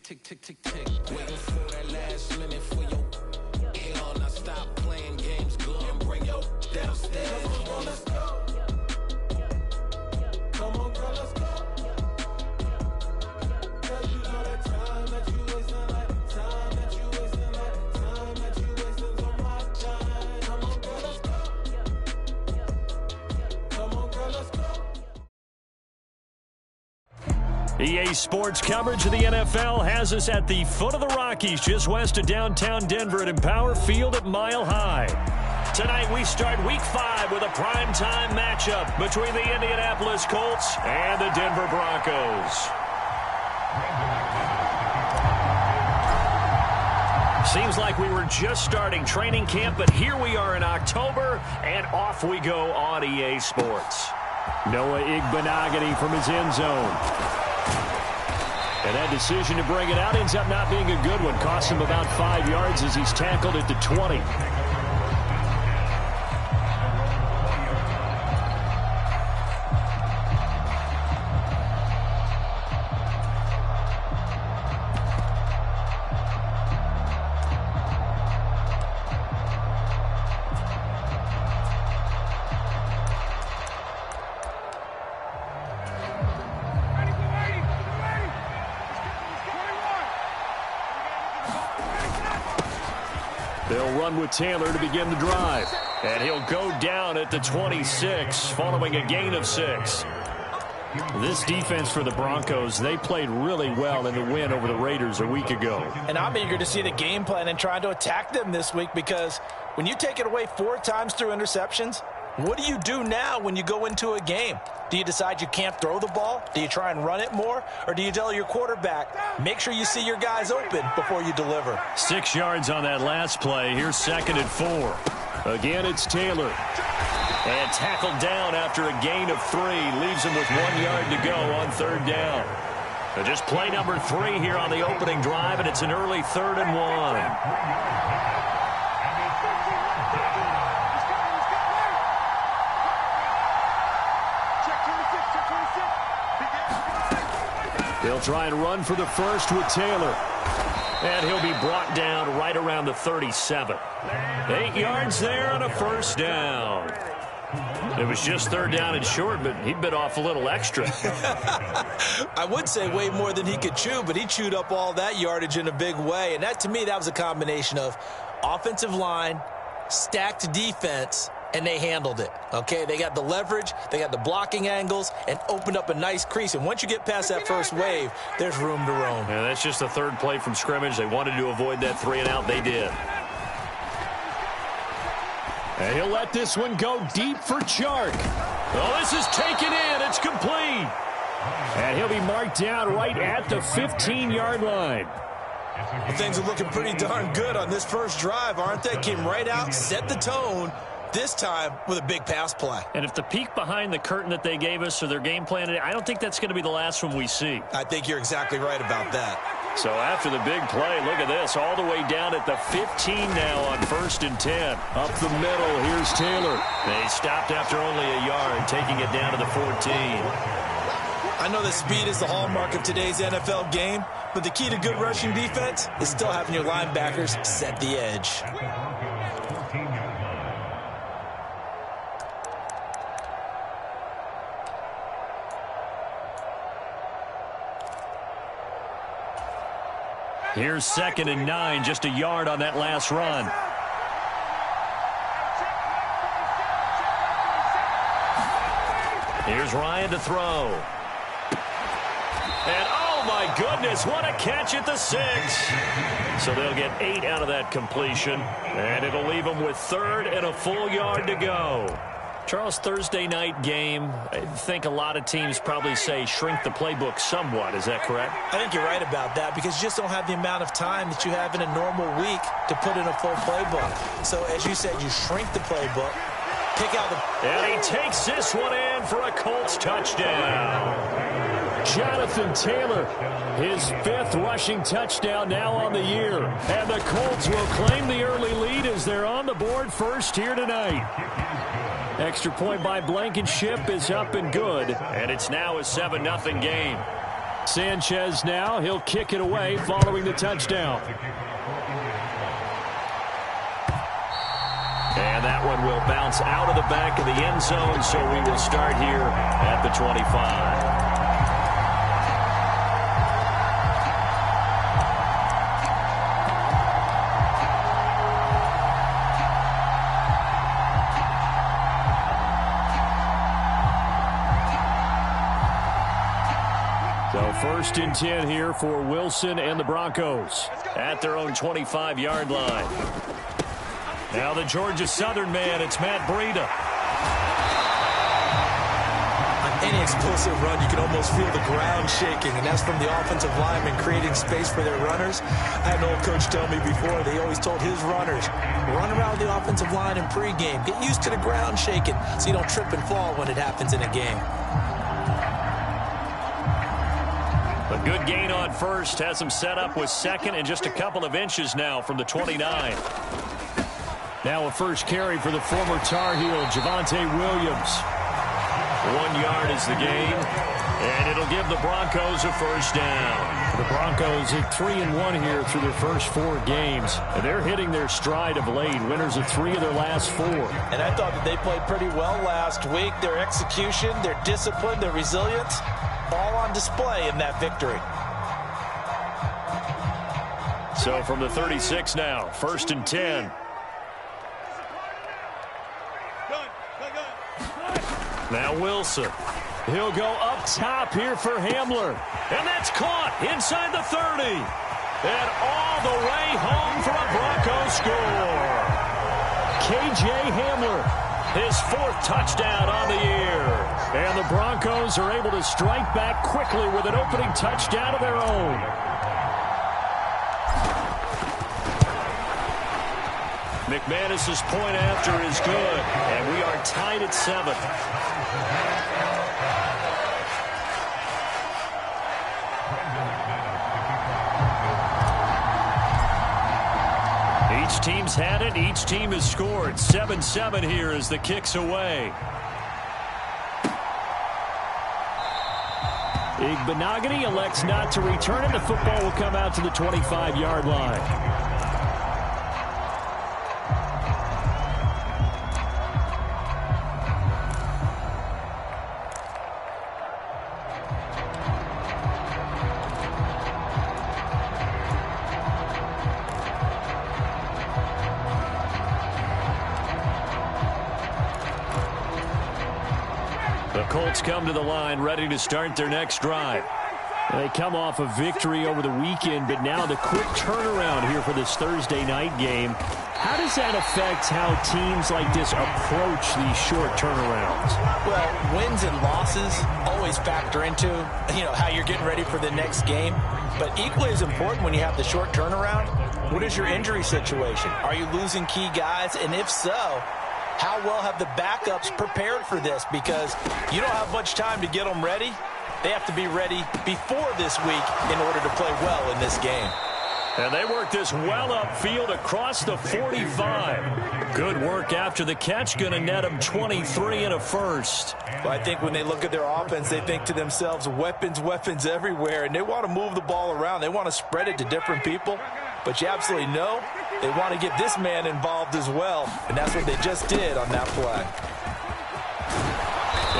tick, tick, tick, tick, tick. Waiting for that last minute for your hell. Now stop playing games, go and bring your downstairs. Come on, let's go. Come on, girl, let's go. Cause you know that time that you wasting, like time that you wasting, like time that you wasting on my time. Come on, girl, let's go. Come on, girl, let's go. EA Sports coverage of the NFL has us at the foot of the Rockies, just west of downtown Denver at Empower Field at Mile High. Tonight we start Week 5 with a primetime matchup between the Indianapolis Colts and the Denver Broncos. Seems like we were just starting training camp, but here we are in October, and off we go on EA Sports. Noah Igbenogany from his end zone. And that decision to bring it out ends up not being a good one. Costs him about 5 yards as he's tackled at the 20. They'll run with Taylor to begin the drive. And he'll go down at the 26 following a gain of 6. This defense for the Broncos, they played really well in the win over the Raiders a week ago. And I'm eager to see the game plan and trying to attack them this week, because when you take it away 4 times through interceptions, what do you do now when you go into a game? Do you decide you can't throw the ball? Do you try and run it more? Or do you tell your quarterback, make sure you see your guys open before you deliver? 6 yards on that last play. Here's 2nd and 4. Again, it's Taylor. And tackled down after a gain of 3. Leaves him with 1 yard to go on 3rd down. So just play number 3 here on the opening drive, and it's an early 3rd and 1. They'll try and run for the first with Taylor. And he'll be brought down right around the 37. 8 yards there on a 1st down. It was just 3rd down and short, but he bit off a little extra. I would say way more than he could chew, but he chewed up all that yardage in a big way. And that, to me, that was a combination of offensive line, stacked defense, and they handled it, okay? They got the leverage, they got the blocking angles, and opened up a nice crease. And once you get past that first wave, there's room to roam. Yeah, that's just the 3rd play from scrimmage. They wanted to avoid that 3-and-out. They did. And he'll let this one go deep for Chark. Oh, this is taken in. It's complete. And he'll be marked down right at the 15-yard line. Well, things are looking pretty darn good on this first drive, aren't they? Came right out, set the tone, this time with a big pass play. And if the peek behind the curtain that they gave us or their game plan, I don't think that's going to be the last one we see. I think you're exactly right about that. So after the big play, look at this, all the way down at the 15 now on 1st and 10. Up the middle, here's Taylor. They stopped after only a yard, taking it down to the 14. I know that speed is the hallmark of today's NFL game, but the key to good rushing defense is still having your linebackers set the edge. Here's 2nd and 9, just a yard on that last run. Here's Ryan to throw. And oh my goodness, what a catch at the 6. So they'll get 8 out of that completion, and it'll leave them with 3rd and a full yard to go. Charles, Thursday night game, I think a lot of teams probably say shrink the playbook somewhat. Is that correct? I think you're right about that, because you just don't have the amount of time that you have in a normal week to put in a full playbook. So, as you said, you shrink the playbook, pick out the... And he takes this one in for a Colts touchdown. Jonathan Taylor, his 5th rushing touchdown now on the year. And the Colts will claim the early lead as they're on the board first here tonight. Extra point by Blankenship is up and good, and it's now a 7-0 game. Sanchez now, he'll kick it away following the touchdown. And that one will bounce out of the back of the end zone, so we will start here at the 25. So 1st and 10 here for Wilson and the Broncos at their own 25-yard line. Now the Georgia Southern man, it's Matt Breida. On any explosive run, you can almost feel the ground shaking, and that's from the offensive linemen creating space for their runners. I had an old coach tell me before, they always told his runners, run around the offensive line in pregame. Get used to the ground shaking so you don't trip and fall when it happens in a game. A good gain on first, has him set up with second and just a couple of inches now from the 29. Now a first carry for the former Tar Heel, Javonte Williams. 1 yard is the gain, and it'll give the Broncos a first down. The Broncos at 3-1 here through their first 4 games, and they're hitting their stride of late, winners of 3 of their last 4. And I thought that they played pretty well last week. Their execution, their discipline, their resilience, all on display in that victory. So from the 36 now, 1st and 10. Now Wilson. He'll go up top here for Hamler. And that's caught inside the 30. And all the way home for a Broncos score. K.J. Hamler, his 4th touchdown on the year. And the Broncos are able to strike back quickly with an opening touchdown of their own. McManus's point after is good, and we are tied at 7. Each team's had it. Each team has scored. 7-7 here as the kick's away. Igbenogany elects not to return it. The football will come out to the 25-yard line. The Colts come to the line ready to start their next drive. They come off a victory over the weekend, but now the quick turnaround here for this Thursday night game. How does that affect how teams like this approach these short turnarounds? Well, wins and losses always factor into, how you're getting ready for the next game. But equally as important when you have the short turnaround, what is your injury situation? Are you losing key guys? And if so, how well have the backups prepared for this? Because you don't have much time to get them ready. They have to be ready before this week in order to play well in this game. And they work this well upfield across the 45. Good work after the catch. Going to net them 23 and a first. Well, I think when they look at their offense, they think to themselves, weapons, weapons everywhere. And they want to move the ball around. They want to spread it to different people. But you absolutely know they want to get this man involved as well. And that's what they just did on that play.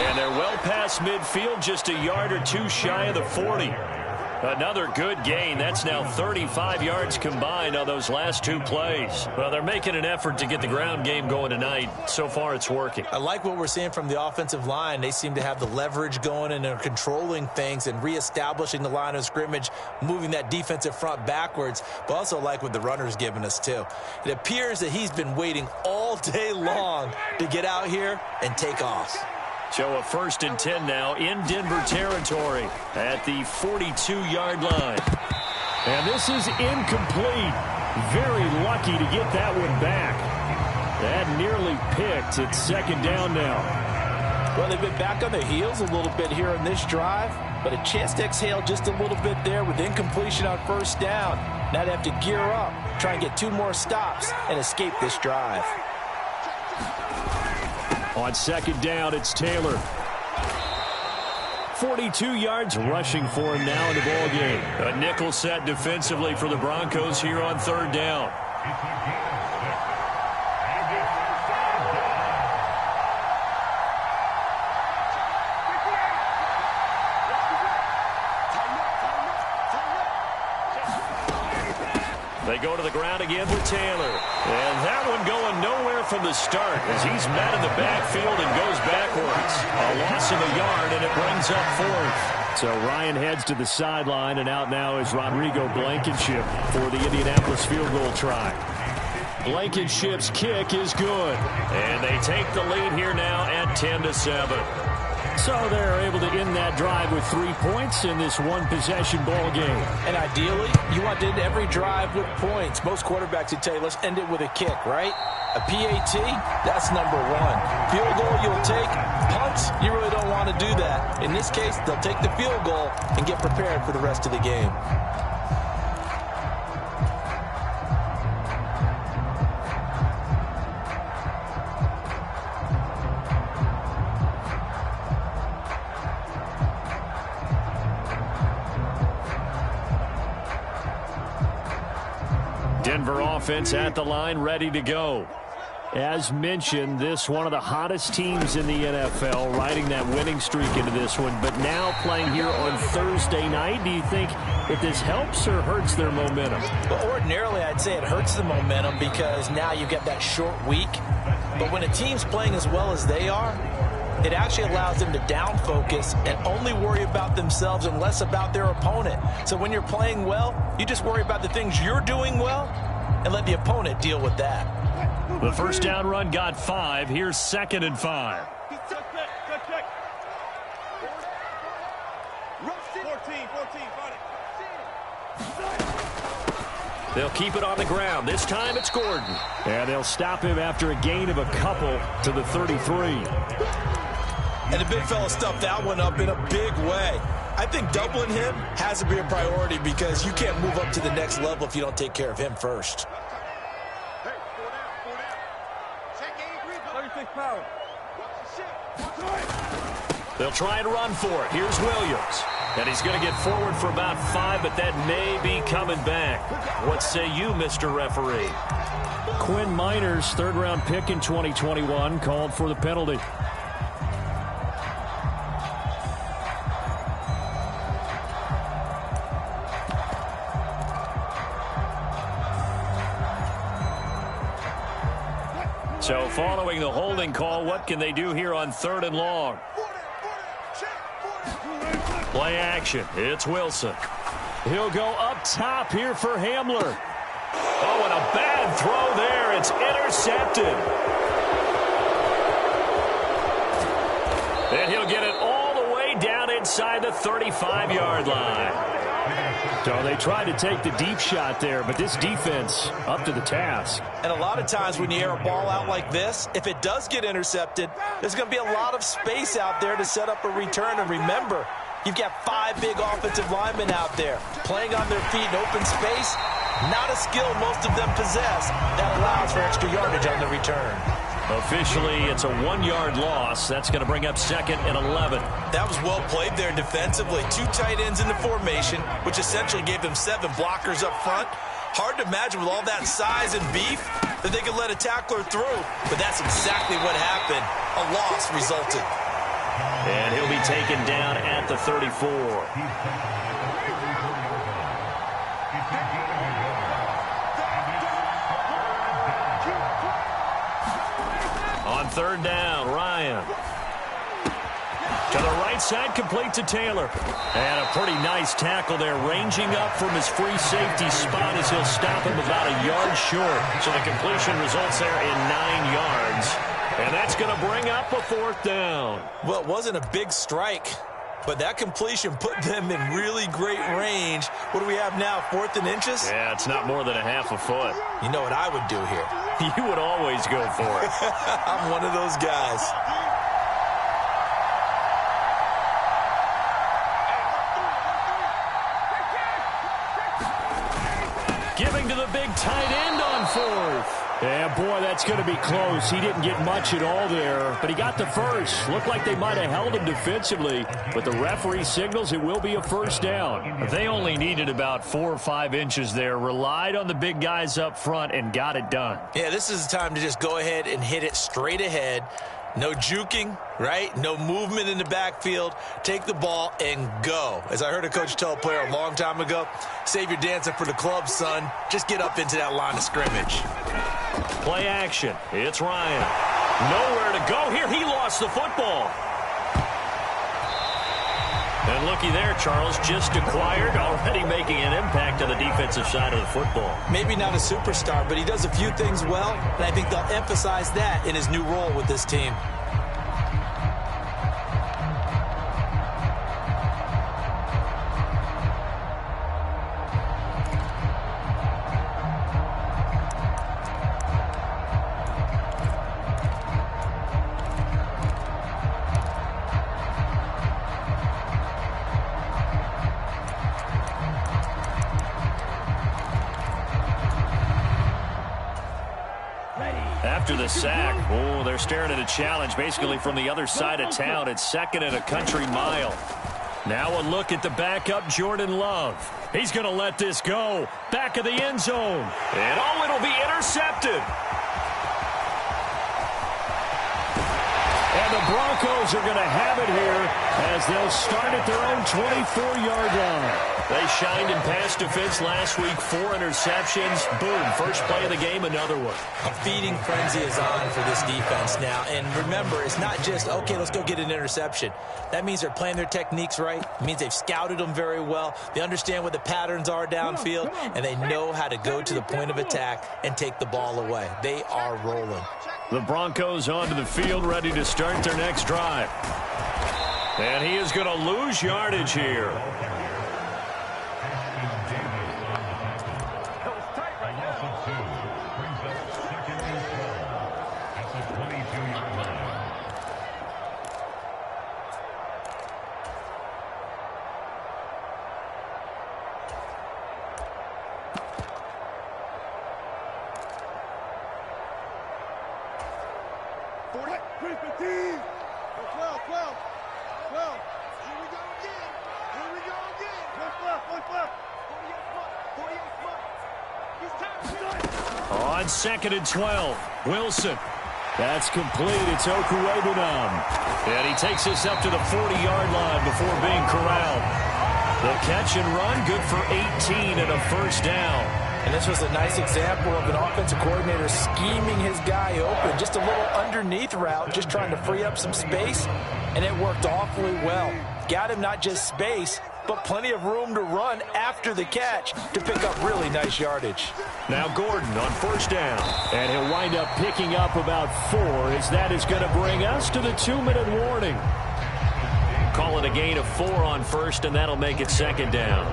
And they're well past midfield, just a yard or two shy of the 40. Another good gain. That's now 35 yards combined on those last 2 plays. Well, they're making an effort to get the ground game going tonight. So far, it's working. I like what we're seeing from the offensive line. They seem to have the leverage going, and they're controlling things and reestablishing the line of scrimmage, moving that defensive front backwards, but also like what the runner's giving us, too. It appears that he's been waiting all day long to get out here and take off. So a 1st and 10 now in Denver territory at the 42-yard line. And this is incomplete. Very lucky to get that one back. That nearly picked. It's 2nd down now. Well, they've been back on their heels a little bit here on this drive, but a chance to exhale just a little bit there with incompletion on 1st down. Now they have to gear up, try and get 2 more stops, and escape this drive. On 2nd down, it's Taylor. 42 yards rushing for him now in the ball game. A nickel set defensively for the Broncos here on third down. They go to the ground again with Taylor. And that one going nowhere from the start as he's met in the backfield and goes backwards. A loss of a yard, and it brings up fourth. So Ryan heads to the sideline, and out now is Rodrigo Blankenship for the Indianapolis field goal try. Blankenship's kick is good. And they take the lead here now at 10-7. So they're able to end that drive with 3 points in this one-possession ball game. And ideally, you want to end every drive with points. Most quarterbacks would tell you, let's end it with a kick, right? A PAT, that's number one. Field goal you'll take. Punts, you really don't want to do that. In this case, they'll take the field goal and get prepared for the rest of the game. Denver offense at the line, ready to go. As mentioned, this one of the hottest teams in the NFL, riding that winning streak into this one, but now playing here on Thursday night. Do you think that this helps or hurts their momentum? Well, ordinarily, I'd say it hurts the momentum because now you get that short week. But when a team's playing as well as they are, it actually allows them to down focus and only worry about themselves and less about their opponent. So when you're playing well, you just worry about the things you're doing well and let the opponent deal with that. The first down run got 5. Here's 2nd and 5. They'll keep it on the ground. This time it's Gordon. And they'll stop him after a gain of a couple to the 33. And the big fella stuffed that one up in a big way. I think doubling him has to be a priority because you can't move up to the next level if you don't take care of him first. They'll try and run for it. Here's Williams. And he's going to get forward for about 5, but that may be coming back. What say you, Mr. Referee? Quinn Miners, third-round pick in 2021, called for the penalty. So following the holding call, what can they do here on 3rd and long? Play action. It's Wilson. He'll go up top here for Hamler. Oh, and a bad throw there. It's intercepted. And he'll get it all the way down inside the 35-yard line. So they tried to take the deep shot there, but this defense up to the task. And a lot of times when you air a ball out like this, if it does get intercepted, there's going to be a lot of space out there to set up a return. And remember, you've got 5 big offensive linemen out there playing on their feet in open space. Not a skill most of them possess that allows for extra yardage on the return. Officially, it's a 1-yard loss. That's going to bring up 2nd and 11. That was well played there defensively. 2 tight ends in the formation, which essentially gave them 7 blockers up front. Hard to imagine with all that size and beef that they could let a tackler through. But that's exactly what happened. A loss resulted. And he'll be taken down at the 34. On 3rd down, Ryan. To the right side, complete to Taylor. And a pretty nice tackle there, ranging up from his free safety spot as he'll stop him about a yard short. So the completion results there in 9 yards. And that's going to bring up a 4th down. Well, it wasn't a big strike, but that completion put them in really great range. What do we have now, 4th and inches? Yeah, it's not more than a half a foot. You know what I would do here? You would always go for it. I'm one of those guys. Giving to the big tight end on 4th. Yeah, boy, that's going to be close. He didn't get much at all there, but he got the first. Looked like they might have held him defensively, but the referee signals it will be a first down. They only needed about 4 or 5 inches there, relied on the big guys up front, and got it done. Yeah, this is the time to just go ahead and hit it straight ahead. No juking, right? No movement in the backfield. Take the ball and go. As I heard a coach tell a player a long time ago, save your dancing for the club, son. Just get up into that line of scrimmage. Play action. It's Ryan. Nowhere to go here. He lost the football. And looky there, Charles, just acquired, already making an impact on the defensive side of the football. Maybe not a superstar, but he does a few things well, and I think they'll emphasize that in his new role with this team. After the sack, oh, they're staring at a challenge basically from the other side of town. It's second and a country mile. Now a look at the backup, Jordan Love. He's going to let this go. Back of the end zone. And oh, it'll be intercepted. And the Broncos are going to have it here as they'll start at their own 24-yard line. They shined in pass defense last week, 4 interceptions. Boom, first play of the game, another one. A feeding frenzy is on for this defense now. And remember, it's not just, okay, let's go get an interception. That means they're playing their techniques right. It means they've scouted them very well. They understand what the patterns are downfield, and they know how to go to the point of attack and take the ball away. They are rolling. The Broncos onto the field, ready to start their next drive. And he is going to lose yardage here. On 2nd and 12, Wilson. That's complete. It's Okuwebunam. And he takes us up to the 40-yard line before being corralled. The catch and run, good for 18 and a first down. And this was a nice example of an offensive coordinator scheming his guy open. Just a little underneath route, just trying to free up some space, and it worked awfully well. Got him not just space, but plenty of room to run after the catch to pick up really nice yardage. Now Gordon on first down, and he'll wind up picking up about 4 as that is going to bring us to the 2-minute warning. Call it a gain of 4 on first, and that'll make it second down.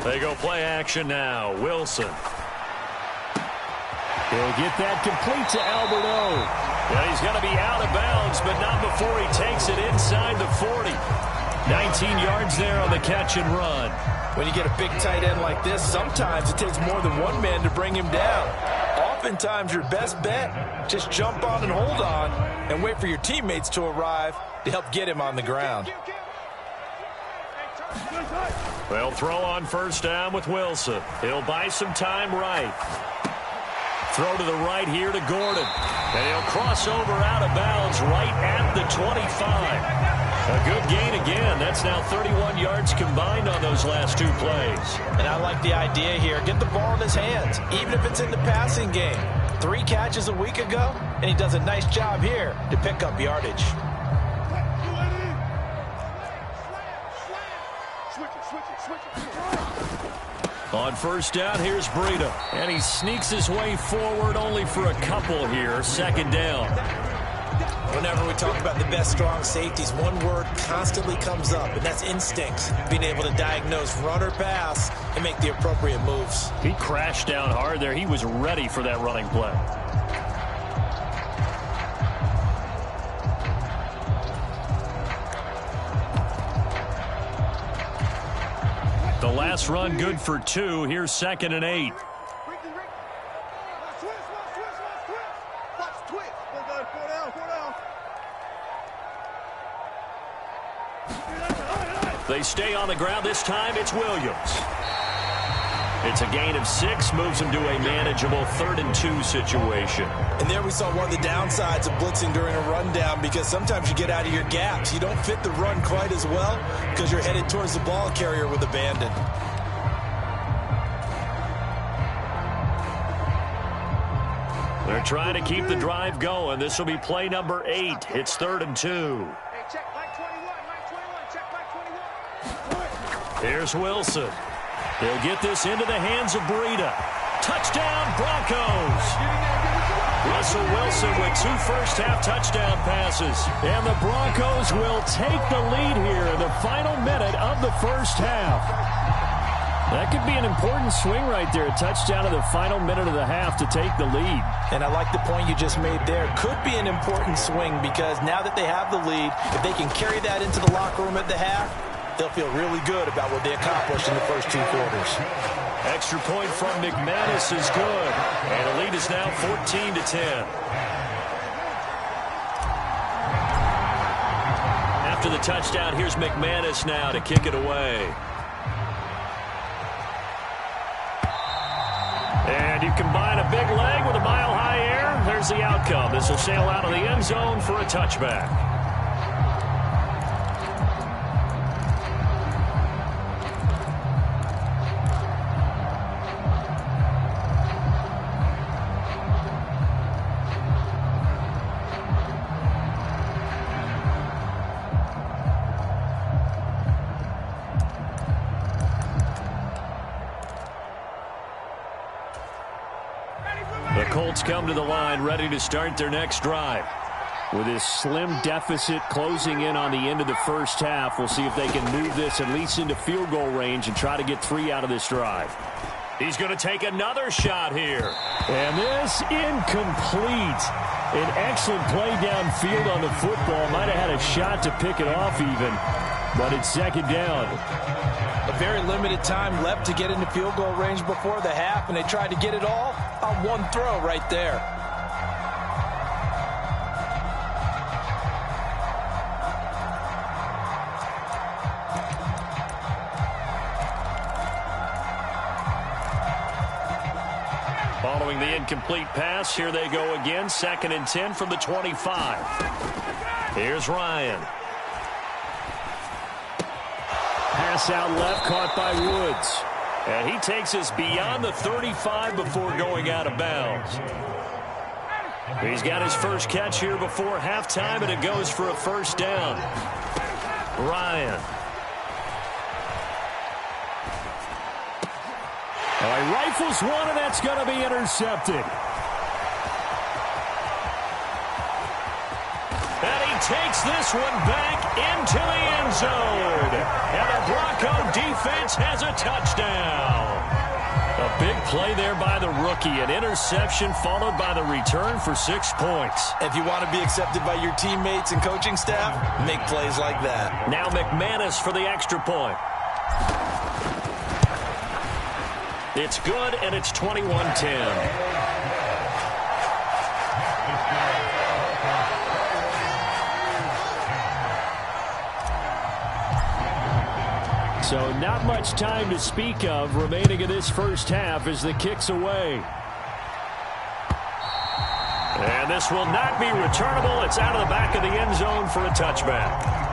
They go play action now. Wilson. He'll get that complete to Albert O. And he's going to be out of bounds, but not before he takes it inside the 40. 19 yards there on the catch and run. When you get a big tight end like this, sometimes it takes more than one man to bring him down. Oftentimes, your best bet, just jump on and hold on and wait for your teammates to arrive to help get him on the ground. They'll throw on first down with Wilson. He'll buy some time right. Throw to the right here to Gordon. And he'll cross over out of bounds right at the 25. A good gain again. That's now 31 yards combined on those last 2 plays. And I like the idea here. Get the ball in his hands, even if it's in the passing game. 3 catches a week ago, and he does a nice job here to pick up yardage. On first down, here's Breida. And he sneaks his way forward only for a couple here. Second down. Whenever we talk about the best strong safeties, one word constantly comes up, and that's instinct. Being able to diagnose run or pass and make the appropriate moves. He crashed down hard there. He was ready for that running play. The last run good for 2. Here's 2nd and 8. They stay on the ground. This time it's Williams. It's a gain of 6, moves him to a manageable 3rd and 2 situation. And there we saw one of the downsides of blitzing during a rundown, because sometimes you get out of your gaps. You don't fit the run quite as well because you're headed towards the ball carrier with abandon. They're trying to keep the drive going. This will be play number 8. It's 3rd and 2. Here's Wilson. They'll get this into the hands of Breida. Touchdown, Broncos. Russell Wilson with 2 first-half touchdown passes. And the Broncos will take the lead here in the final minute of the first half. That could be an important swing right there. A touchdown in the final minute of the half to take the lead. And I like the point you just made there. Could be an important swing, because now that they have the lead, if they can carry that into the locker room at the half, they'll feel really good about what they accomplished in the first 2 quarters. Extra point from McManus is good. And the lead is now 14-10. After the touchdown, here's McManus now to kick it away. And you combine a big leg with a mile-high air. There's the outcome. This will sail out of the end zone for a touchback. Colts come to the line, ready to start their next drive. With this slim deficit closing in on the end of the first half, we'll see if they can move this at least into field goal range and try to get 3 out of this drive. He's going to take another shot here. And this incomplete. An excellent play downfield on the football. Might have had a shot to pick it off even, but it's 2nd down. A very limited time left to get into field goal range before the half, and they tried to get it all on one throw right there. Following the incomplete pass, here they go again. 2nd and 10 from the 25. Here's Ryan. Pass out left, caught by Woods. And he takes us beyond the 35 before going out of bounds. He's got his first catch here before halftime, and it goes for a first down. Ryan. All right, rifles one, and that's going to be intercepted. And he takes this one back into the end zone. And the Bronco defense has a touchdown. A big play there by the rookie. An interception followed by the return for 6 points. If you want to be accepted by your teammates and coaching staff, make plays like that. Now McManus for the extra point. It's good, and it's 21-10. So not much time to speak of remaining in this first half as the kick's away. And this will not be returnable. It's out of the back of the end zone for a touchback.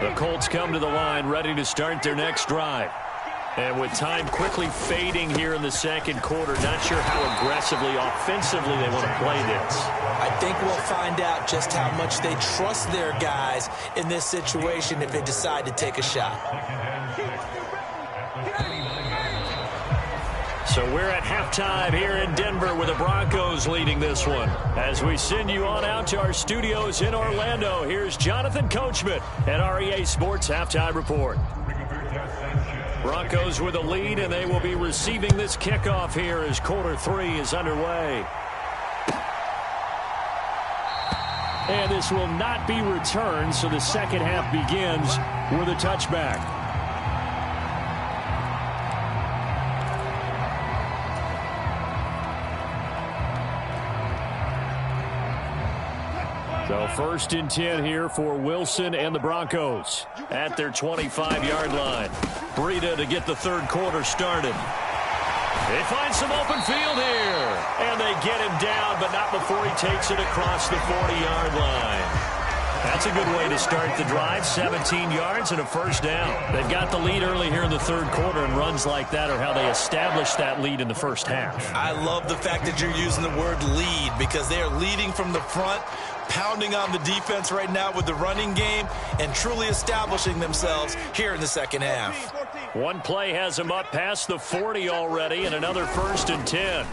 The Colts come to the line, ready to start their next drive. And with time quickly fading here in the second quarter, not sure how aggressively, offensively they want to play this. I think we'll find out just how much they trust their guys in this situation if they decide to take a shot. So we're at halftime here in Denver with the Broncos leading this one. As we send you on out to our studios in Orlando, here's Jonathan Coachman at REA Sports Halftime Report. Broncos with a lead, and they will be receiving this kickoff here as quarter 3 is underway. And this will not be returned, so the second half begins with a touchback. So first and 10 here for Wilson and the Broncos at their 25-yard line. Breida to get the third quarter started. They find some open field here. And they get him down, but not before he takes it across the 40-yard line. That's a good way to start the drive. 17 yards and a first down. They've got the lead early here in the third quarter, and runs like that are how they established that lead in the first half. I love the fact that you're using the word lead because they are leading from the front, pounding on the defense right now with the running game, and truly establishing themselves here in the second half. One play has him up past the 40 already, and another first and 10.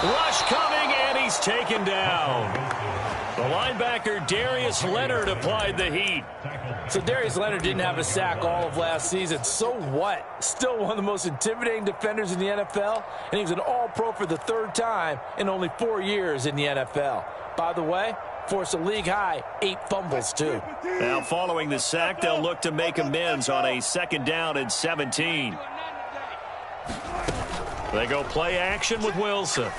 Rush coming, and he's taken down. The linebacker, Darius Leonard, applied the heat. So Darius Leonard didn't have a sack all of last season. So what? Still one of the most intimidating defenders in the NFL, and he was an all-pro for the third time in only 4 years in the NFL. By the way, forced a league-high 8 fumbles, too. Now, following the sack, they'll look to make amends on a second down and 17. They go play action with Wilson.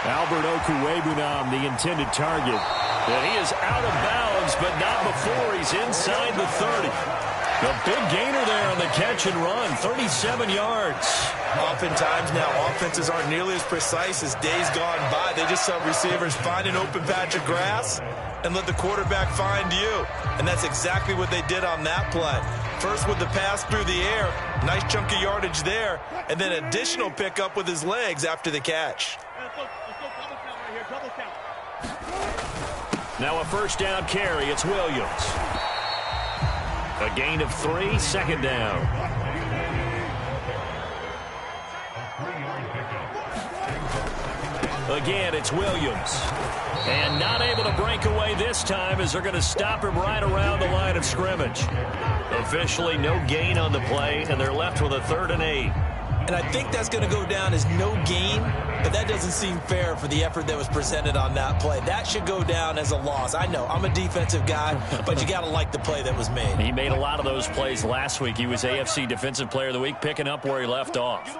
Albert Okwuegbunam, the intended target. And he is out of bounds, but not before he's inside the 30. The big gainer there on the catch and run, 37 yards. Oftentimes now, offenses aren't nearly as precise as days gone by. They just have receivers find an open patch of grass and let the quarterback find you. And that's exactly what they did on that play. First with the pass through the air, nice chunk of yardage there, and then additional pickup with his legs after the catch. Now a first down carry, it's Williams. A gain of 3, second down. Again, it's Williams. And not able to break away this time as they're going to stop him right around the line of scrimmage. Officially no gain on the play, and they're left with a 3rd and 8. And I think that's going to go down as no gain, but that doesn't seem fair for the effort that was presented on that play. That should go down as a loss. I know, I'm a defensive guy, but you got to like the play that was made. He made a lot of those plays last week. He was AFC Defensive Player of the Week, picking up where he left off.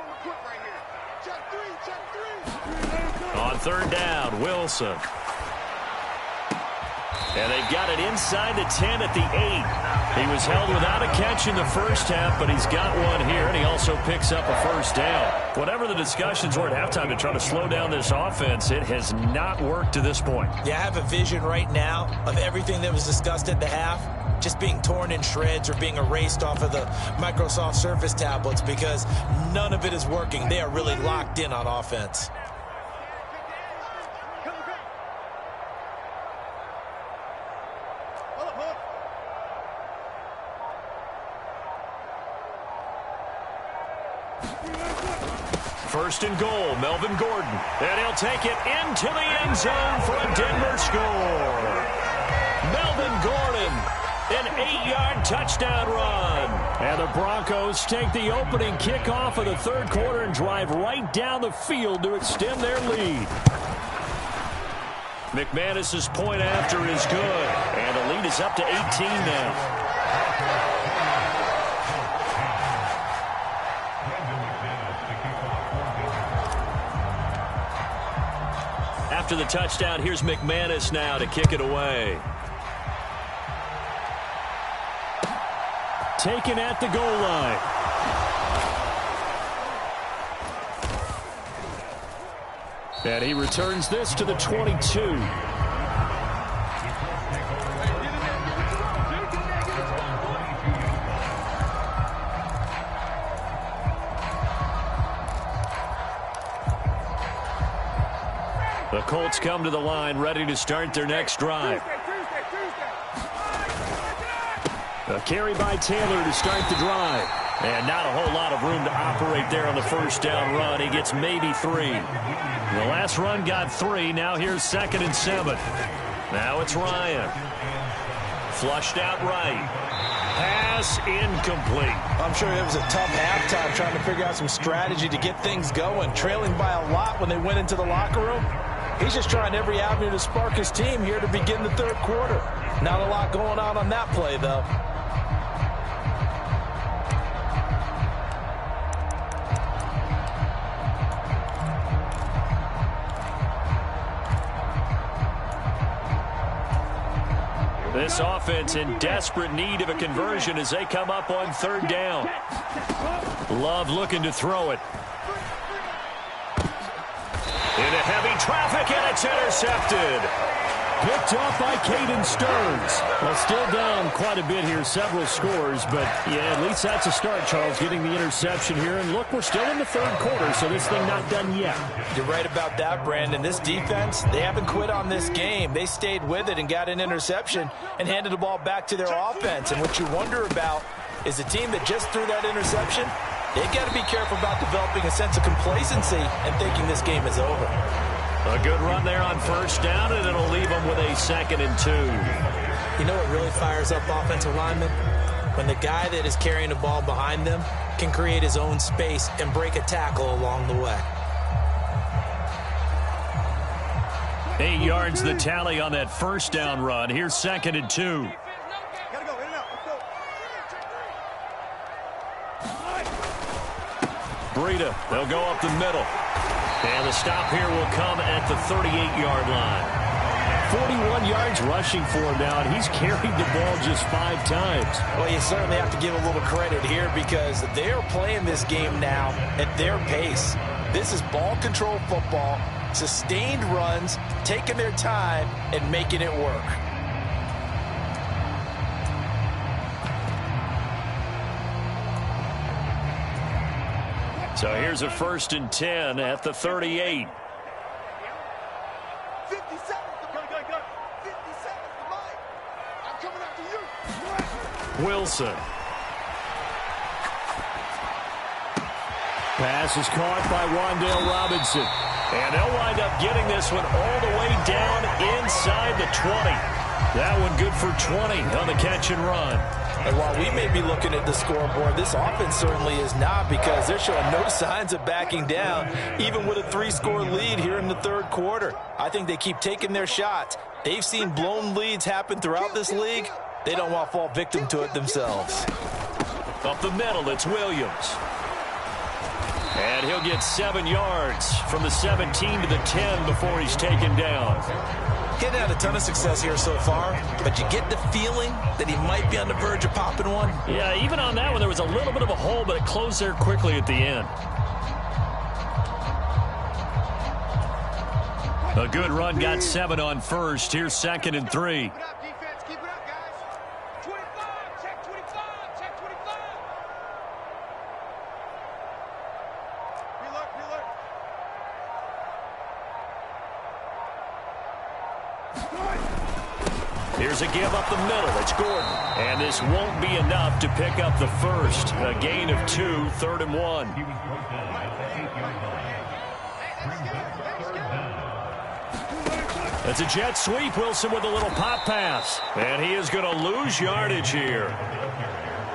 On 3rd down, Wilson. And they've got it inside the 10 at the 8. He was held without a catch in the first half, but he's got one here, and he also picks up a first down. Whatever the discussions were at halftime to try to slow down this offense, it has not worked to this point. Yeah, I have a vision right now of everything that was discussed at the half just being torn in shreds or being erased off of the Microsoft Surface tablets because none of it is working. They are really locked in on offense. First and goal, Melvin Gordon. And he'll take it into the end zone for a Denver score. Melvin Gordon, an 8-yard touchdown run. And the Broncos take the opening kickoff of the third quarter and drive right down the field to extend their lead. McManus's point after is good. And the lead is up to 18 now. After the touchdown, here's McManus now to kick it away. Taken at the goal line. And he returns this to the 22. The Colts come to the line, ready to start their next drive. A carry by Taylor to start the drive. And not a whole lot of room to operate there on the first down run. He gets maybe 3. The last run got 3. Now here's 2nd and 7. Now it's Ryan. Flushed out right. Pass incomplete. I'm sure it was a tough halftime trying to figure out some strategy to get things going. Trailing by a lot when they went into the locker room. He's just trying every avenue to spark his team here to begin the third quarter. Not a lot going on that play, though. This offense in desperate need of a conversion as they come up on 3rd down. Love looking to throw it. Into heavy traffic, and it's intercepted. Picked off by Caden Stearns. Well, still down quite a bit here, several scores, but yeah, at least that's a start, Charles, getting the interception here. And look, we're still in the 3rd quarter, so this thing not done yet. You're right about that, Brandon. This defense, they haven't quit on this game. They stayed with it and got an interception and handed the ball back to their offense. And what you wonder about is the team that just threw that interception, they've got to be careful about developing a sense of complacency and thinking this game is over. A good run there on 1st down, and it'll leave them with a 2nd and 2. You know what really fires up offensive linemen? When the guy that is carrying the ball behind them can create his own space and break a tackle along the way. 8 yards the tally on that 1st down run. Here's 2nd and 2. Breida, they'll go up the middle. And the stop here will come at the 38-yard line. 41 yards rushing for him now, and he's carried the ball just 5 times. Well, you certainly have to give a little credit here because they're playing this game now at their pace. This is ball control football, sustained runs, taking their time, and making it work. So here's a 1st and 10 at the 38. 57. I'm coming after you. Wilson. Pass is caught by Wan'Dale Robinson. And they'll wind up getting this one all the way down inside the 20. That one good for 20 on the catch and run. And while we may be looking at the scoreboard, this offense certainly is not because they're showing no signs of backing down, even with a 3-score lead here in the 3rd quarter. I think they keep taking their shots. They've seen blown leads happen throughout this league. They don't want to fall victim to it themselves. Up the middle, it's Williams. And he'll get 7 yards from the 17 to the 10 before he's taken down. Getting had a ton of success here so far, but you get the feeling that he might be on the verge of popping one. Yeah, even on that one, there was a little bit of a hole, but it closed there quickly at the end. A good run, got 7 on 1st. Here's 2nd and 3. Here's a give up the middle. It's Gordon. And this won't be enough to pick up the 1st. A gain of 2, 3rd and 1. That's a jet sweep. Wilson with a little pop pass. And he is going to lose yardage here.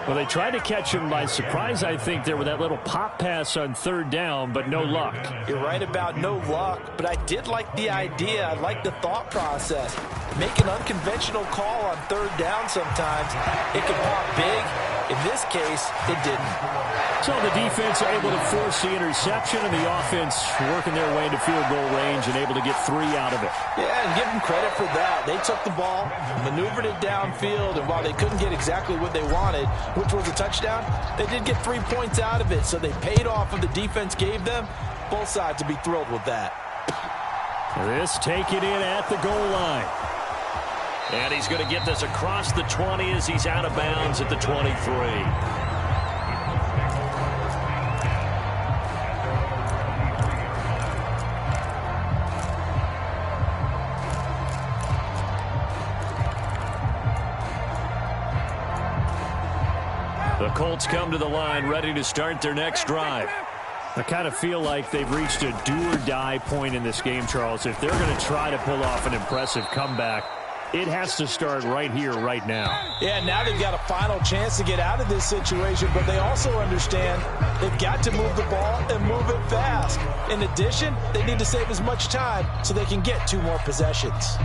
Well, they tried to catch him by surprise, I think, there with that little pop pass on 3rd down, but no luck. You're right about no luck, but I did like the idea. I like the thought process. Make an unconventional call on 3rd down sometimes. It can pop big. In this case, it didn't. So the defense able to force the interception, and the offense working their way into field goal range and able to get 3 out of it. Yeah, and give them credit for that. They took the ball, maneuvered it downfield, and while they couldn't get exactly what they wanted, which was a touchdown, they did get 3 points out of it, so they paid off what the defense gave them. Both sides would be thrilled with that. This taken in at the goal line. And he's going to get this across the 20 as he's out of bounds at the 23. Colts come to the line, ready to start their next drive. I kind of feel like they've reached a do-or-die point in this game, Charles. If they're going to try to pull off an impressive comeback, it has to start right here, right now. Yeah, now they've got a final chance to get out of this situation, but they also understand they've got to move the ball and move it fast. In addition, they need to save as much time so they can get 2 more possessions.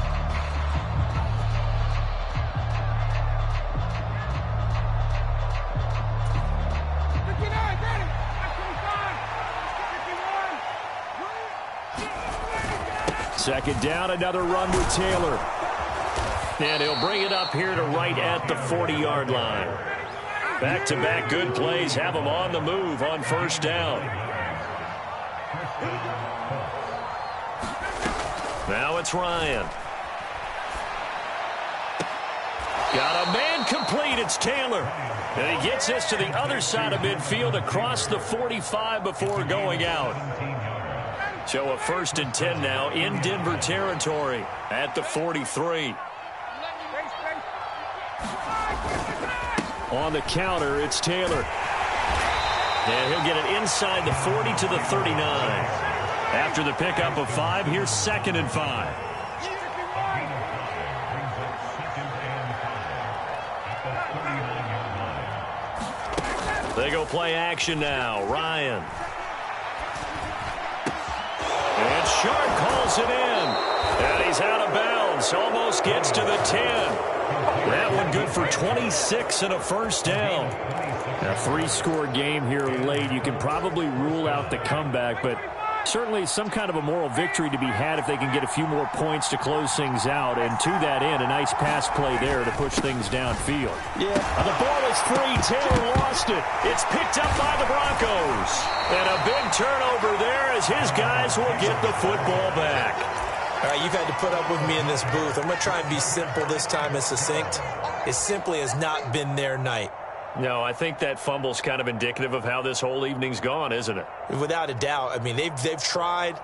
Second down, another run with Taylor. And he'll bring it up here to right at the 40-yard line. Back-to-back good plays have him on the move on first down. Now it's Ryan. Got a man complete. It's Taylor. And he gets this to the other side of midfield across the 45 before going out. So a 1st and 10 now in Denver territory at the 43. On the counter, it's Taylor. And he'll get it inside the 40 to the 39. After the pickup of 5, here's 2nd and 5. They go play action now. Ryan. And Sharp calls it in. And he's out of bounds. Almost gets to the 10. That one good for 26 and a first down. A 3-score game here late. You can probably rule out the comeback, but certainly some kind of a moral victory to be had if they can get a few more points to close things out. And to that end, a nice pass play there to push things downfield. Yeah. The ball is free. Taylor lost it. It's picked up by the Broncos. And a big turnover there as his guys will get the football back. All right, you've had to put up with me in this booth. I'm going to try and be simple this time and succinct. It simply has not been their night. No, I think that fumble's kind of indicative of how this whole evening's gone, isn't it? Without a doubt. I mean, they've tried,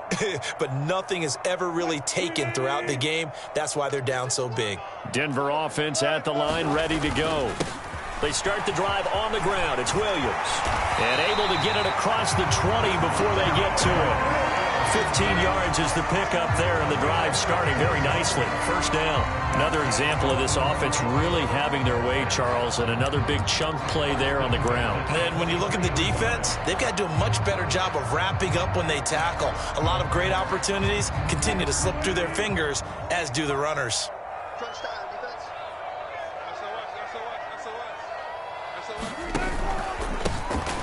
but nothing has ever really taken throughout the game. That's why they're down so big. Denver offense at the line, ready to go. They start the drive on the ground. It's Williams. And able to get it across the 20 before they get to it. 15 yards is the pickup there, and the drive starting very nicely. First down. Another example of this offense really having their way, Charles, and another big chunk play there on the ground. And when you look at the defense, they've got to do a much better job of wrapping up when they tackle. A lot of great opportunities continue to slip through their fingers, as do the runners.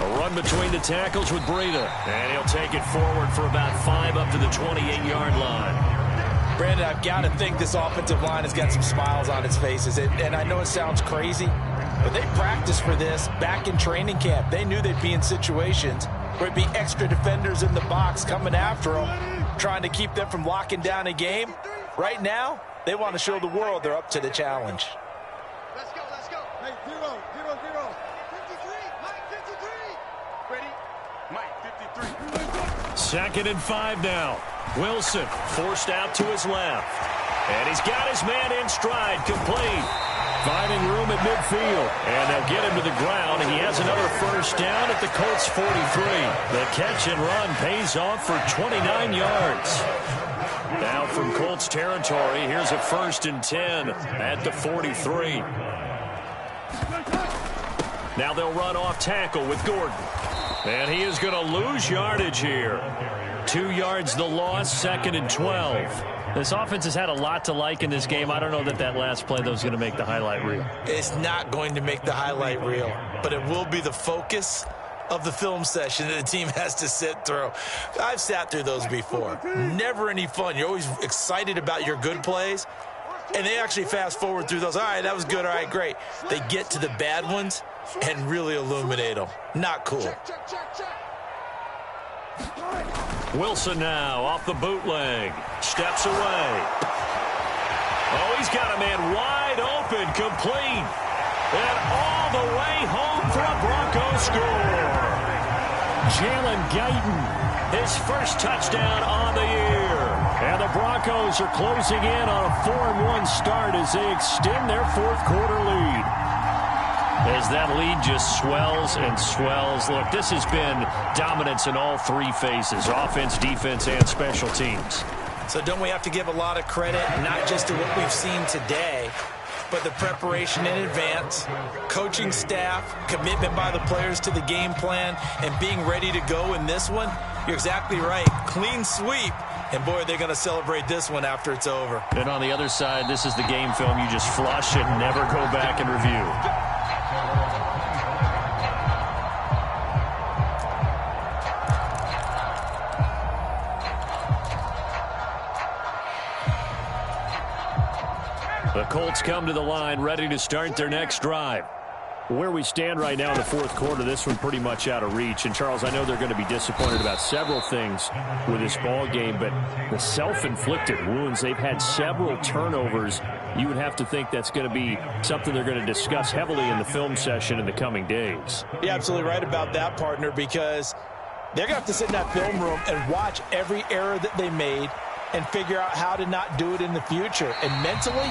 A run between the tackles with Breida. And he'll take it forward for about 5 up to the 28-yard line. Brandon, I've got to think this offensive line has got some smiles on its faces. And I know it sounds crazy, but they practiced for this back in training camp. They knew they'd be in situations where it'd be extra defenders in the box coming after them, trying to keep them from locking down a game. Right now, they want to show the world they're up to the challenge. Let's go, let's go. Hey, 0-0-0. 53, Mike 53. Ready? Mike 53. 2nd and 5 now. Wilson forced out to his left. And he's got his man in stride, complete. Finding room at midfield. And they'll get him to the ground. And he has another first down at the Colts 43. The catch and run pays off for 29 yards. Now from Colts territory, here's a 1st and 10 at the 43. Now they'll run off tackle with Gordon. And he is going to lose yardage here. 2 yards the loss, 2nd and 12. This offense has had a lot to like in this game. I don't know that that last play, though, is going to make the highlight reel. It's not going to make the highlight reel, but it will be the focus of the film session that the team has to sit through. I've sat through those before. Never any fun. You're always excited about your good plays, and they actually fast forward through those. All right, that was good. All right, great. They get to the bad ones and really illuminate them. Not cool. Wilson now off the bootleg. Steps away. Oh, he's got a man wide open, complete. And all the way home for a Broncos score. Jalen Guyton, his first touchdown on the year. And the Broncos are closing in on a 4-1 start as they extend their 4th quarter lead. as that lead just swells and swells. Look, this has been dominance in all three phases, offense, defense, and special teams. So don't we have to give a lot of credit, not just to what we've seen today, but the preparation in advance, coaching staff, commitment by the players to the game plan, and being ready to go in this one? You're exactly right. Clean sweep. And, boy, they're going to celebrate this one after it's over. And on the other side, this is the game film you just flush and never go back and review. The Colts come to the line, ready to start their next drive. Where we stand right now in the fourth quarter, this one pretty much out of reach. And, Charles, I know they're going to be disappointed about several things with this ball game, but the self-inflicted wounds, they've had several turnovers. You would have to think that's going to be something they're going to discuss heavily in the film session in the coming days. You're absolutely right about that, partner, because they're going to have to sit in that film room and watch every error that they made and figure out how to not do it in the future. And mentally,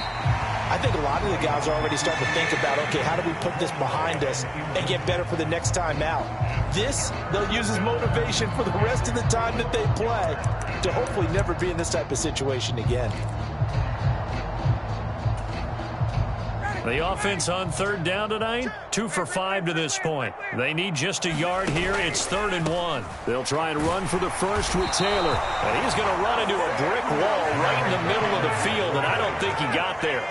I think a lot of the guys are already starting to think about, okay, how do we put this behind us and get better for the next time out? This, they'll use as motivation for the rest of the time that they play to hopefully never be in this type of situation again. The offense on third down tonight, 2 for 5 to this point. They need just a yard here. It's 3rd and 1. They'll try and run for the first with Taylor. And he's going to run into a brick wall right in the middle of the field, and I don't think he got there.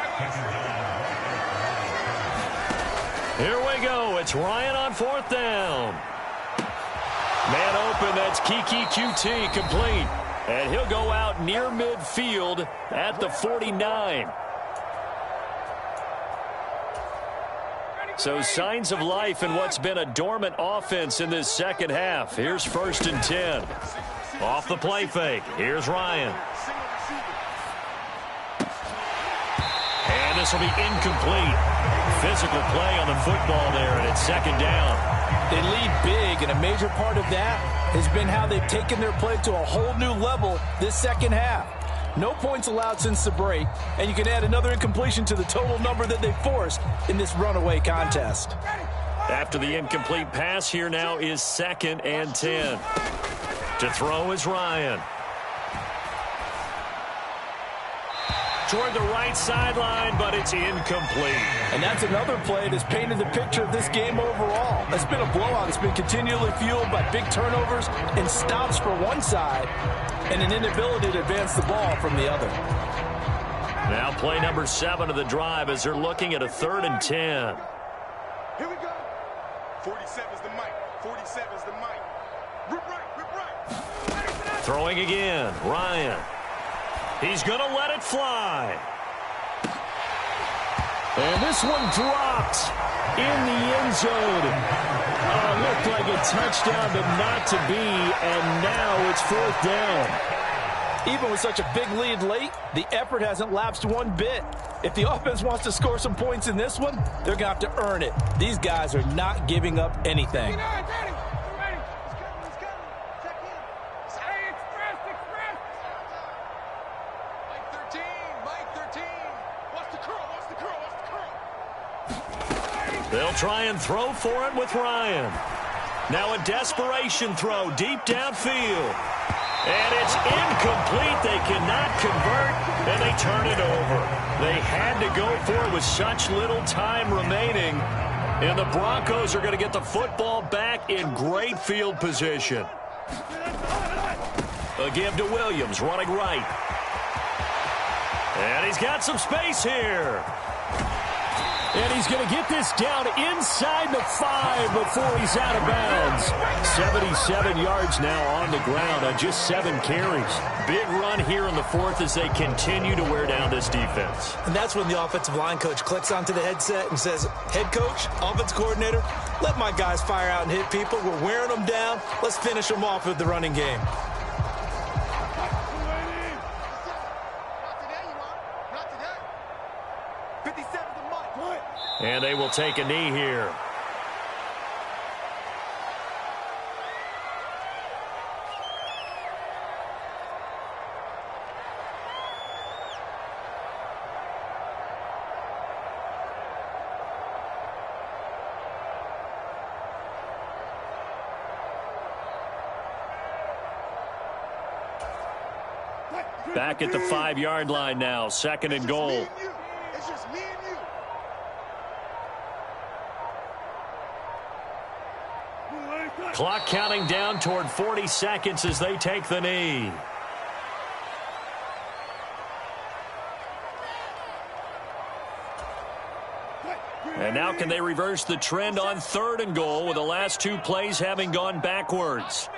Here we go. It's Ryan on 4th down. Man open. That's Kiki QT complete. And he'll go out near midfield at the 49. So signs of life in what's been a dormant offense in this second half. Here's 1st and 10. Off the play fake. Here's Ryan. And this will be incomplete. Physical play on the football there, and it's 2nd down. They lead big, and a major part of that has been how they've taken their play to a whole new level this second half. No points allowed since the break, and you can add another incompletion to the total number that they forced in this runaway contest. After the incomplete pass, here now is 2nd and 10. To throw is Ryan. Toward the right sideline, but it's incomplete. And that's another play that's painted the picture of this game overall. It's been a blowout. It's been continually fueled by big turnovers and stops for one side and an inability to advance the ball from the other. Now play number 7 of the drive as they're looking at a 3rd and 10. Here we go. 47's the mic. 47's the mic. Rip right, rip right. Throwing again, Ryan. He's going to let it fly. And this one dropped in the end zone. Looked like a touchdown, but not to be, and now it's 4th down. Even with such a big lead late, the effort hasn't lapsed one bit. If the offense wants to score some points in this one, they're going to have to earn it. These guys are not giving up anything. They'll try and throw for it with Ryan. Now a desperation throw deep downfield. And it's incomplete. They cannot convert, and they turn it over. They had to go for it with such little time remaining. And the Broncos are going to get the football back in great field position. A give to Williams, running right. And he's got some space here. And he's going to get this down inside the 5 before he's out of bounds. 77 yards now on the ground on just 7 carries. Big run here in the 4th as they continue to wear down this defense. And that's when the offensive line coach clicks onto the headset and says, head coach, offense coordinator, let my guys fire out and hit people. We're wearing them down. Let's finish them off with the running game. And they will take a knee here. Back at the 5-yard line now, 2nd and goal. It's just me and you. Clock counting down toward 40 seconds as they take the knee. And now can they reverse the trend on 3rd and goal with the last 2 plays having gone backwards?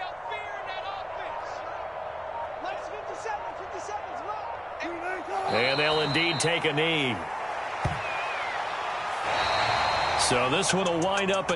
And they'll indeed take a knee. So this one will wind up